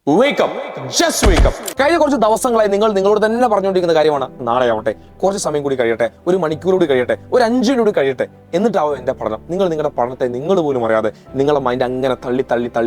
Wake up, just wake up. കഴിഞ്ഞ കുറച്ച് ദിവസങ്ങളായി നിങ്ങളോട് തന്നെ പറഞ്ഞുകൊണ്ടിരിക്കുന്ന കാര്യമാണ് നാളെ ആവട്ടെ, കുറച്ച് സമയം കൂടി കഴിയട്ടെ, ഒരു മണിക്കൂർ കൂടി കഴിയട്ടെ, ഒരു 5 മിനിറ്റ് കൂടി കഴിയട്ടെ, എന്നിട്ടാവും എന്റെ പഠനം. നിങ്ങളുടെ പഠനത്തെ നിങ്ങൾ പോലും അറിയാതെ നിങ്ങളുടെ മൈൻഡ് അങ്ങനെ തള്ളി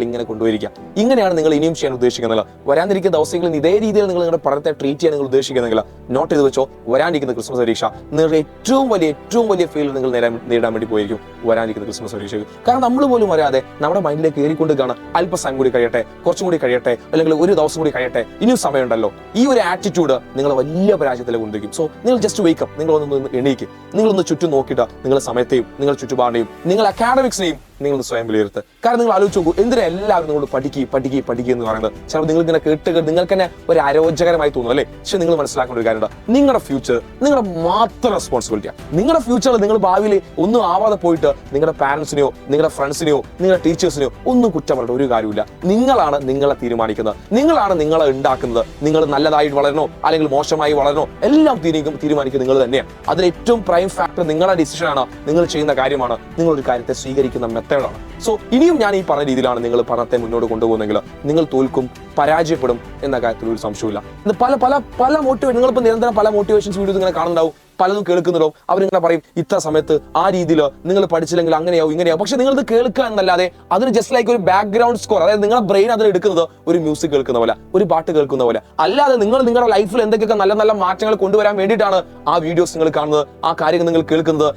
ഇങ്ങനെ കൊണ്ടുപോയിരിക്കുക. ഇങ്ങനെയാണ് നിങ്ങൾ ഇനിയും ചെയ്യാൻ ഉദ്ദേശിക്കുന്നത്. വരാനിരിക്കുന്ന ദിവസങ്ങളിൽ ഇതേ രീതിയിൽ നിങ്ങളുടെ പഠനത്തെ ട്രീറ്റ് ചെയ്യാൻ നിങ്ങൾ ഉദ്ദേശിക്കുന്നെങ്കിൽ നോട്ട് ചെയ്ത് വെച്ചോ. വരാനിരിക്കുന്ന ക്രിസ്മസ് പരീക്ഷ നിങ്ങളുടെ ഏറ്റവും വലിയ ഫെയിൽ നിങ്ങൾ നേടാൻ വേണ്ടി പോയിരിക്കും വരാനിരിക്കുന്ന ക്രിസ്മസ് പരീക്ഷ. കാരണം നമ്മൾ പോലും അറിയാതെ നമ്മുടെ മൈൻഡിലേക്ക് കയറിക്കൊണ്ടിരിക്കുകയാണ്. അല്പസമയം കൂടി കഴിയട്ടെ, കുറച്ചും കൂടി കഴിയട്ടെ, അല്ലെങ്കിൽ ഒരു ദിവസം കൂടി കഴിയട്ടെ, ഇനിയും സമയമുണ്ടല്ലോ. ഈ ഒരു ആറ്റിറ്റ്യൂഡ് നിങ്ങൾ വലിയ പരാജയത്തിലേക്ക് കൊണ്ടിരിക്കും. സോ നിങ്ങൾ ജസ്റ്റ് വേക്ക് അപ്പ്. നിങ്ങളൊന്ന് എണീക്ക്. നിങ്ങളൊന്ന് ചുറ്റും നോക്കിയിട്ട് നിങ്ങളുടെ സമയത്തെയും നിങ്ങളുടെ ചുറ്റുപാടിനെയും നിങ്ങൾ അക്കാഡമിക്സിനെയും നിങ്ങൾ സ്വയം വിലയിരുത്തുക. കാരണം നിങ്ങൾ ആലോചിച്ച് നോക്കൂ, എന്തിനാ എല്ലാവരും നിങ്ങളോട് പഠിക്കുക എന്ന് പറയുന്നത്. ചിലപ്പോൾ നിങ്ങൾ ഇങ്ങനെ കേട്ട് നിങ്ങൾക്ക് തന്നെ ഒരു അരോചകരമായി തോന്നും അല്ലേ? പക്ഷെ നിങ്ങൾ മനസ്സിലാക്കേണ്ട ഒരു കാര്യമുണ്ട്, നിങ്ങളുടെ ഫ്യൂച്ചർ നിങ്ങളുടെ മാത്രം റെസ്പോൺസിബിലിറ്റിയാണ്. നിങ്ങളുടെ ഫ്യൂച്ചറിൽ നിങ്ങൾ ഭാവിയിൽ ഒന്നും ആവാതെ പോയിട്ട് നിങ്ങളുടെ പാരന്റ്സിനെയോ നിങ്ങളുടെ ഫ്രണ്ട്സിനെയോ നിങ്ങളുടെ ടീച്ചേഴ്സിനെയോ ഒന്നും കുറ്റം പറഞ്ഞിട്ട് ഒരു കാര്യമില്ല. നിങ്ങളാണ് നിങ്ങളെ തീരുമാനിക്കുന്നത്, നിങ്ങളാണ് നിങ്ങളെ ഉണ്ടാക്കുന്നത്. നിങ്ങൾ നല്ലതായിട്ട് വളരണോ അല്ലെങ്കിൽ മോശമായി വളരണോ എല്ലാം തീരുമാനിക്കുന്നത് നിങ്ങൾ തന്നെയാണ്. അതിൽ ഏറ്റവും പ്രൈം ഫാക്ടർ നിങ്ങളുടെ ഡിസിഷനാണ്, നിങ്ങൾ ചെയ്യുന്ന കാര്യമാണ്, നിങ്ങളൊരു കാര്യത്തെ സ്വീകരിക്കുന്ന മെത്തേഡാണ്. സോ ഇനിയും ഞാൻ ഈ പറഞ്ഞ രീതിയിലാണ് നിങ്ങൾ പഠനത്തെ മുന്നോട്ട് കൊണ്ടുപോകുന്നെങ്കിൽ നിങ്ങൾ തോൽക്കും, പരാജയപ്പെടും എന്ന കാര്യത്തിൽ ഒരു സംശയമില്ല. പല മോട്ടിവേഷൻ നിങ്ങളിപ്പോൾ നിരന്തരം പല മോട്ടിവേഷൻസ് വീഡിയോസ് ഇങ്ങനെ കാണുന്നുണ്ടാവും, പലതും കേൾക്കുന്നുണ്ടോ. അവരിങ്ങനെ പറയും ഇത്ര സമയത്ത് ആ രീതിയിൽ നിങ്ങൾ പഠിച്ചില്ലെങ്കിൽ അങ്ങനെയാവും ഇങ്ങനെയാവും. പക്ഷെ നിങ്ങളിത് കേൾക്കുക എന്നല്ലാതെ അതിന് ജസ്റ്റ് ലൈക്ക് ഒരു ബാക്ക്ഗ്രൗണ്ട് സ്കോർ, അതായത് നിങ്ങളുടെ ബ്രെയിൻ അതിൽ എടുക്കുന്നത് ഒരു മ്യൂസിക് കേൾക്കുന്ന പോലെ, ഒരു പാട്ട് കേൾക്കുന്ന പോലെ. അല്ലാതെ നിങ്ങളുടെ ലൈഫിൽ എന്തൊക്കെയൊക്കെ നല്ല മാറ്റങ്ങൾ കൊണ്ടുവരാൻ വേണ്ടിയിട്ടാണ് ആ വീഡിയോസ് നിങ്ങൾ കാണുന്നത്, ആ കാര്യങ്ങൾ നിങ്ങൾ കേൾക്കുന്നത്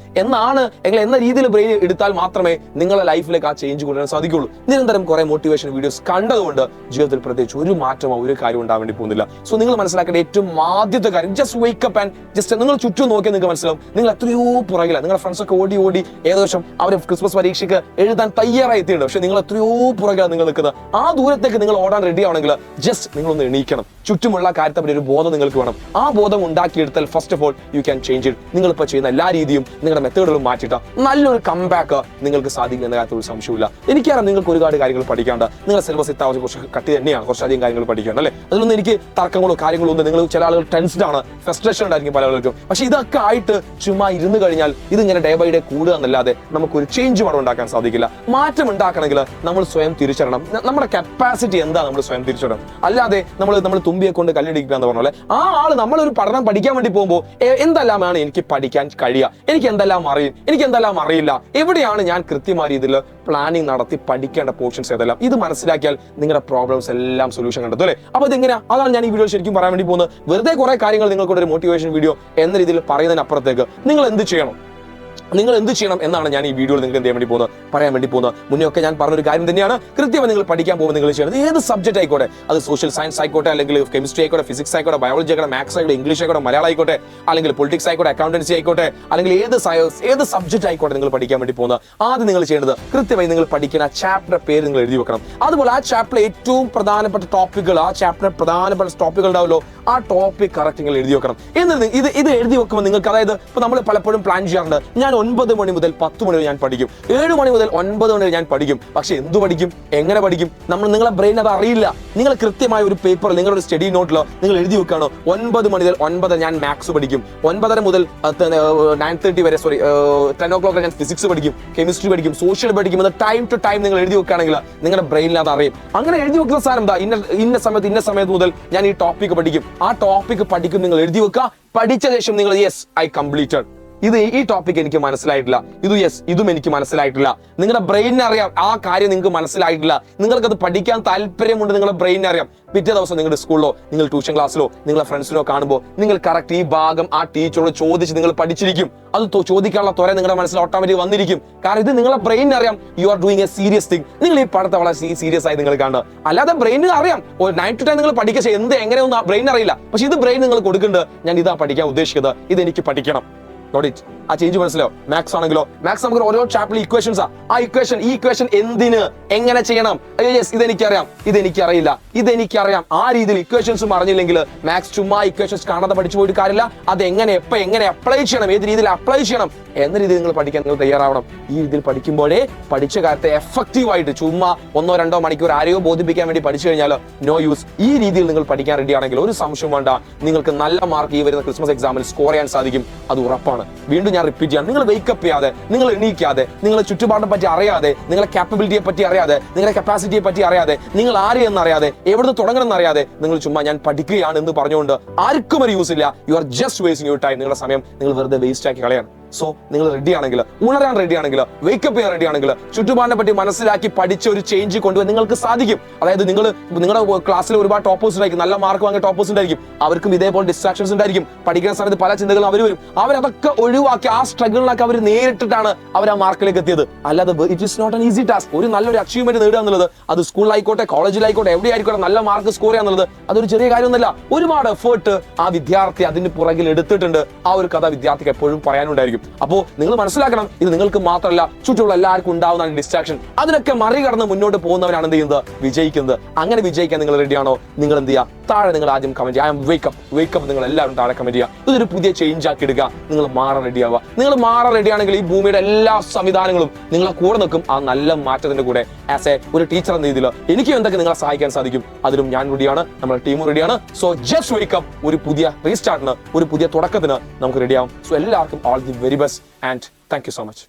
എന്ന രീതിയിൽ ബ്രെയിൻ എടുത്താൽ മാത്രമേ നിങ്ങളുടെ ലൈഫിലേക്ക് ആ ചേഞ്ച് കൊണ്ടുവരാൻ സാധിക്കുള്ളൂ. നിരന്തരം കുറെ മോട്ടിവേഷൻ വീഡിയോസ് കണ്ടതുകൊണ്ട് ജീവിതത്തിൽ പ്രത്യേകിച്ച് ഒരു മാറ്റമോ ഒരു കാര്യം ഉണ്ടാകാൻ വേണ്ടി പോകുന്നില്ല. സോ നിങ്ങൾ മനസ്സിലാക്കേണ്ട ഏറ്റവും ആദ്യത്തെ കാര്യം, just wake up and just നിങ്ങൾ ചുറ്റും നോക്കിയാൽ നിങ്ങൾക്ക് മനസ്സിലാവും നിങ്ങൾ എത്രയോ പുറകില്ല. നിങ്ങളുടെ ഫ്രണ്ട്സൊക്കെ ഓടി ഏകദേശം അവർ ക്രിസ്മസ് പരീക്ഷയ്ക്ക് എഴുതാൻ തയ്യാറായി എത്തിയിട്ടുണ്ട്. പക്ഷെ നിങ്ങൾ എത്രയോ പുറകിലാണ് നിങ്ങൾ നിൽക്കുന്നത്. ആ ദൂരത്തേക്ക് നിങ്ങൾ ഓടാൻ റെഡി ആവണമെങ്കിൽ ജസ്റ്റ് നിങ്ങളൊന്ന് എണീക്കണം. ചുറ്റുമുള്ള കാര്യത്തെ പറ്റി ഒരു ബോധം നിങ്ങൾക്ക് വേണം. ആ ബോധം ഉണ്ടാക്കിയെടുത്താൽ first of all you can change it. നിങ്ങളിപ്പോൾ ചെയ്യുന്ന എല്ലാ രീതിയും നിങ്ങളുടെ മെത്തേഡുകളും മാറ്റിയിട്ട് നല്ലൊരു കംബാക്ക് നിങ്ങൾക്ക് സാധിക്കും എന്ന കാര്യത്തിൽ ഒരു സംശയമില്ല. എനിക്കറിയാം നിങ്ങൾക്ക് ഒരുപാട് കാര്യങ്ങൾ പഠിക്കാണ്ട്, നിങ്ങളുടെ സിലബസ് ഇത്താവശ്യം കുറച്ച് കട്ടി തന്നെയാണ്, കുറച്ചധികം കാര്യങ്ങൾ പഠിക്കാണ്ട് അല്ലേ? അതിലൊന്നും എനിക്ക് തർക്കങ്ങളോ കാര്യങ്ങളോ ഒന്നും. നിങ്ങൾ ചില ആളുകൾ ടെൻസ്ഡ് ആണ്, ഫ്രസ്ട്രേഷൻ ഉണ്ടായിരിക്കും പല ആളുകൾക്കും. പക്ഷെ ഇതൊക്കെ ആയിട്ട് ചുമ്മാ ഇരുന്ന് കഴിഞ്ഞാൽ ഇതിങ്ങനെ ഡേ ബൈ ഡേ കൂടുക എന്നല്ലാതെ നമുക്കൊരു ചേഞ്ച് അവിടെ ഉണ്ടാക്കാൻ സാധിക്കില്ല. മാറ്റം ഉണ്ടാക്കണമെങ്കിൽ നമ്മൾ സ്വയം തിരിച്ചറിയണം. നമ്മുടെ കപ്പാസിറ്റി എന്താ നമ്മൾ സ്വയം തിരിച്ചറിയണം. അല്ലാതെ നമ്മൾ തുമ്പിയെ കൊണ്ട് കല്ലിടിക്കുക എന്ന് പറഞ്ഞ പോലെ ആ ആള് നമ്മളൊരു പഠനം പഠിക്കാൻ വേണ്ടി പോകുമ്പോൾ എന്തെല്ലാമാണ് എനിക്ക് പഠിക്കാൻ കഴിയുക, എനിക്ക് എന്തെല്ലാം അറിയും, എനിക്ക് എന്തെല്ലാം അറിയില്ല, എവിടെയാണ് ഞാൻ കൃത്യമായ രീതിയിൽ പ്ലാനിങ് നടത്തി പഠിക്കേണ്ട പോർഷൻസ് ഏതെല്ലാം, ഇത് മനസ്സിലാക്കിയാൽ നിങ്ങളുടെ പ്രോബ്ലംസ് എല്ലാം സൊല്യൂഷൻ കണ്ടെത്തും അല്ലേ? അപ്പൊ ഇതെങ്ങനെയാ? അതാണ് ഞാൻ ഈ വീഡിയോ ശരിക്കും പറയാൻ വേണ്ടി പോകുന്നത്. വെറുതെ കുറെ കാര്യങ്ങൾ നിങ്ങൾക്കൊരു മോട്ടിവേഷൻ വീഡിയോ എന്ന രീതിയിൽ പറയുന്നതിനപ്പുറത്തേക്ക് നിങ്ങൾ എന്ത് ചെയ്യണം എന്നാണ് ഞാൻ ഈ വീഡിയോയിൽ നിങ്ങൾക്ക് എന്ത് ചെയ്യാൻ വേണ്ടി പറയാൻ വേണ്ടി പോകുന്നത്. മുന്നേ ഒക്കെ ഞാൻ പറഞ്ഞൊരു കാര്യം തന്നെയാണ്, കൃത്യമായി നിങ്ങൾ പഠിക്കാൻ പോകുമ്പോൾ നിങ്ങൾ ചെയ്യണം ഏത് സബ്ജക്റ്റ് ആയിക്കോട്ടെ, അത് സോഷ്യൽ സയൻസ് ആയിക്കോട്ടെ, അല്ലെങ്കിൽ കെമിസ്ട്രി ആയിക്കോട്ടെ, ഫിസിക്സ് ആയിക്കോട്ടെ, ബയോളജി ആയിക്കോട്ടെ, മാത്സ് ആയിക്കോട്ടെ, ഇംഗ്ലീഷ് ആയിക്കോട്ടെ, മലയാളം ആയിക്കോട്ടെ, അല്ലെങ്കിൽ പൊളിറ്റിക്സ് ആയിക്കോട്ടെ, അക്കൗണ്ടൻസി ആയിക്കോട്ടെ, അല്ലെങ്കിൽ ഏത് സബ്ജക്റ്റ് ആയിക്കോട്ടെ നിങ്ങൾ പഠിക്കാൻ വേണ്ടി പോകുന്നത്, ആദ്യം നിങ്ങൾ ചെയ്യേണ്ടത് കൃത്യമായി നിങ്ങൾ പഠിക്കുന്ന ആ ചാപ്റ്റർ പേര് നിങ്ങൾ എഴുതി വെക്കണം. അതുപോലെ ആ ചാപ്റ്ററിലെ ഏറ്റവും പ്രധാനപ്പെട്ട ടോപ്പിക്കുകൾ, ആ ചാപ്റ്ററിലെ പ്രധാനപ്പെട്ട ടോപ്പിക്കുകൾ ഉണ്ടാവുമല്ലോ, ആ ടോപ്പിക് കറക്റ്റ് നിങ്ങൾ എഴുതി വെക്കണം. എന്നിട്ട് ഇത് എഴുതി വെക്കുമ്പോൾ നിങ്ങൾക്ക്, അതായത് ഇപ്പൊ നമ്മൾ പലപ്പോഴും പ്ലാൻ ചെയ്യാറുണ്ട്, ഞാൻ 9 മണി മുതൽ 10 മണി വരെ ഞാൻ പഠിക്കും, 7 മണി മുതൽ 9 മണി വരെ ഞാൻ പഠിക്കും. പക്ഷെ എന്ത് പഠിക്കും, എങ്ങനെ പഠിക്കും? നിങ്ങളെ ബ്രെയിൻ അത് അറിയില്ല. നിങ്ങൾ കൃത്യമായ ഒരു പേപ്പർ, നിങ്ങളുടെ സ്റ്റഡി നോട്ടിലോ നിങ്ങൾ എഴുതി വെക്കാണോ 9 മണി മുതൽ 9 ഞാൻ മാത്സ് പഠിക്കും, 9:30 മുതൽ 9:30 വരെ 10 o'clock ഞാൻ ഫിസിക്സ് പഠിക്കും, കെമിസ്ട്രി പഠിക്കും, സോഷ്യൽ പഠിക്കും. അത് ടൈം ടു ടൈം നിങ്ങൾ എഴുതി വെക്കുകയാണെങ്കിൽ നിങ്ങളുടെ ബ്രെയിനിൽ അത് അറിയും. അങ്ങനെ എഴുതി വെക്കുന്ന സാധനം എന്താ, ഇന്ന സമയത്ത് മുതൽ ഞാൻ ഈ ടോപ്പിക്ക് പഠിക്കും, ആ ടോപ്പിക്ക് പഠിക്കും നിങ്ങൾ എഴുതി വെക്കുക. പഠിച്ച ശേഷം നിങ്ങൾ യെസ് ഐ കംപ്ലീറ്റഡ്, ഈ ടോപ്പിക് എനിക്ക് മനസ്സിലായിട്ടില്ല, ഇതും എനിക്ക് മനസ്സിലായിട്ടില്ല. നിങ്ങളുടെ ബ്രെയിനിനെ അറിയാം ആ കാര്യം നിങ്ങൾക്ക് മനസ്സിലായിട്ടില്ല, നിങ്ങൾക്കത് പഠിക്കാൻ താല്പര്യമുണ്ട്, നിങ്ങളുടെ ബ്രെയിനിനെ അറിയാം. പിറ്റേ ദിവസം നിങ്ങളുടെ സ്കൂളിലോ നിങ്ങൾ ട്യൂഷൻ ക്ലാസ്സിലോ നിങ്ങളുടെ ഫ്രണ്ട്സിനോ കാണുമ്പോൾ നിങ്ങൾ കറക്റ്റ് ഈ ഭാഗം ആ ടീച്ചറോട് ചോദിച്ച് നിങ്ങൾ പഠിച്ചിരിക്കും. അത് ചോദിക്കാനുള്ള ത്വര നിങ്ങളുടെ മനസ്സിൽ ഓട്ടോമാറ്റിക് വന്നിരിക്കും. കാരണം ഇത് നിങ്ങളുടെ ബ്രെയിനിനെ അറിയാം, you are doing A serious thing. നിങ്ങൾ ഈ പഠനത്തെ വളരെ സീരിയസ് ആയി നിങ്ങൾ കാണുക. അല്ലാതെ ബ്രെയിനിന് അറിയാം ഒരു 9 to 10 നിങ്ങൾ പഠിക്കുക, എങ്ങനെയൊന്നും ബ്രെയിൻ അറിയില്ല. പക്ഷെ ഇത് ബ്രെയിൻ നിങ്ങൾ കൊടുക്കേണ്ടത്, ഞാൻ ഇതാ പഠിക്കാൻ ഉദ്ദേശിക്കുന്നത്, ഇതെനിക്ക് പഠിക്കണം. ആ ചേഞ്ച് മനസ്സിലാവും. മാത്സ് ആണെങ്കിലോ, മാത്സ് നമുക്ക് ഓരോ ചാപ്റ്ററിൽ ഇക്വേഷൻസാ. ഈ ഇക്വേഷൻ എന്തിന്, എങ്ങനെ ചെയ്യണം, ഇതെനിക്കറിയാം. ആ രീതിയിൽ ഇക്വേഷൻസും അറിഞ്ഞില്ലെങ്കിൽ മാത്സ് ചുമ്മാ ഇക്വേഷൻസ് കാണാതെ പഠിച്ചു പോയിട്ട് കാര്യമില്ല. അത് എങ്ങനെ അപ്ലൈ ചെയ്യണം, ഏത് രീതിയിൽ അപ്ലൈ ചെയ്യണം എന്ന രീതിയിൽ നിങ്ങൾ പഠിക്കാൻ നിങ്ങൾ തയ്യാറാവണം. ഈ രീതിയിൽ പഠിക്കുമ്പോഴേ പഠിച്ച കാര്യത്തെ എഫക്റ്റീവായിട്ട് ചുമ്മാ 1-2 മണിക്കൂർ ആരെയോ ബോധിപ്പിക്കാൻ വേണ്ടി പഠിച്ചു കഴിഞ്ഞാൽ നോ യൂസ്. ഈ രീതിയിൽ നിങ്ങൾ പഠിക്കാൻ റെഡി ആണെങ്കിൽ ഒരു സംശയം വേണ്ട, നിങ്ങൾക്ക് നല്ല മാർക്ക് ഈ വരുന്ന ക്രിസ്മസ് എക്സാമിൽ സ്കോർ ചെയ്യാൻ സാധിക്കും. അത് ഉറപ്പാണ്. ആണ്. വീണ്ടും ഞാൻ റിപ്പീറ്റ് ചെയ്യാം, നിങ്ങൾ വെയിക്കപ്പ് ചെയ്യാതെ, നിങ്ങൾ എണീക്കാതെ, നിങ്ങളെ ചുറ്റുപാടിനെ പറ്റി അറിയാതെ, നിങ്ങളെ കാപ്പബിലിറ്റിയെ പറ്റി അറിയാതെ, നിങ്ങളുടെ കപ്പാസിറ്റിയെ പറ്റി അറിയാതെ, നിങ്ങൾ ആരെയെന്ന് അറിയാതെ, എവിടുന്ന് തുടങ്ങണമെന്ന് അറിയാതെ നിങ്ങൾ ചുമ്മാ ഞാൻ പഠിക്കുകയാണ് എന്ന് പറഞ്ഞുകൊണ്ട് ആർക്കും ഒരു യൂസ് ഇല്ല. You are just wasting your time. നിങ്ങളുടെ സമയം നിങ്ങൾ വെറുതെ വേസ്റ്റ് ആക്കി കളയാണ്. സോ നിങ്ങൾ റെഡി ആണെങ്കിൽ, ഉണരാൻ റെഡി ആണെങ്കിൽ, വേക്കപ്പ് ചെയ്യാൻ റെഡി ആണെങ്കിൽ, ചുറ്റുപാടിനെ പറ്റി മനസ്സിലാക്കി പഠിച്ച ഒരു ചേഞ്ച് കൊണ്ടുവരാൻ നിങ്ങൾക്ക് സാധിക്കും. അതായത് നിങ്ങളുടെ ക്ലാസ്സിൽ ഒരുപാട് ടോപ്പേഴ്സ് ഉണ്ടായിരിക്കും, നല്ല മാർക്ക് വാങ്ങിയ ടോപ്പേഴ്സ് ഉണ്ടായിരിക്കും. അവർക്കും ഇതേപോലെ ഡിസ്ട്രാക്ഷൻസ് ഉണ്ടായിരിക്കും. പഠിക്കുന്ന സമയത്ത് പല ചിന്തകളും അവർ വരും. അവരതൊക്കെ ഒഴിവാക്കി ആ സ്ട്രഗിളിനൊക്കെ അവർ നേരിട്ടിട്ടാണ് അവർ ആ മാർക്കിലേക്ക് എത്തിയത്. അല്ലാതെ it is not an easy task. ഒരു നല്ലൊരു അച്ചീവ്മെന്റ് നേടുക എന്നുള്ളത്, അത് സ്കൂളിലായിക്കോട്ടെ, കോളേജിലായിക്കോട്ടെ, എവിടെയായിക്കോട്ടെ, നല്ല മാർക്ക് സ്കോർ ചെയ്യുക എന്നുള്ളത് അതൊരു ചെറിയ കാര്യമൊന്നുമല്ല. ഒരുപാട് എഫേർട്ട് ആ വിദ്യാർത്ഥി അതിന് പുറകിൽ എടുത്തിട്ടുണ്ട്. ആ ഒരു കഥ വിദ്യാർത്ഥിക്ക് എപ്പോഴും പറയാനുണ്ടായിരിക്കും. അപ്പോ നിങ്ങൾ മനസ്സിലാക്കണം, ഇത് നിങ്ങൾക്ക് മാത്രമല്ല ചുറ്റുമുള്ള എല്ലാവർക്കും ഉണ്ടാവുന്ന ഡിസ്ട്രാക്ഷൻ. അതിനൊക്കെ മറികടന്ന് മുന്നോട്ട് പോകുന്നവരാണ് എന്ത് ചെയ്യുന്നത്, വിജയിക്കുന്നത്. അങ്ങനെ വിജയിക്കാൻ നിങ്ങൾ റെഡിയാണോ? നിങ്ങൾ എന്ത് ചെയ്യുക, താഴെ നിങ്ങൾ ആദ്യം കമന്റ് ചെയ്യുക, ഐ എം വേക്കപ്പ്. നിങ്ങൾ എല്ലാവരും താഴെ കമന്റ് ചെയ്യുക. ഇതൊരു പുതിയ ചേഞ്ച് ആക്കി എടുക്കുക. നിങ്ങൾ മാറാൻ റെഡിയാവുക. നിങ്ങൾ മാറാൻ റെഡിയാണെങ്കിൽ ഈ ഭൂമിയുടെ എല്ലാ സംവിധാനങ്ങളും നിങ്ങളെ കൂടെ നിൽക്കും. ആ നല്ല മാറ്റത്തിന്റെ കൂടെ ആസ് എ ഒരു ടീച്ചർ എന്ന രീതിയിൽ എനിക്കും എന്തൊക്കെ നിങ്ങളെ സഹായിക്കാൻ സാധിക്കും അതിലും ഞാൻ റെഡിയാണ്, നമ്മുടെ ടീമും റെഡിയാണ്. So just wake up. ഒരു പുതിയ റീസ്റ്റാർട്ടിന്, ഒരു പുതിയ തുടക്കത്തിന് നമുക്ക് റെഡിയാവും. സോ എല്ലാവർക്കും all the very best and thank you so much.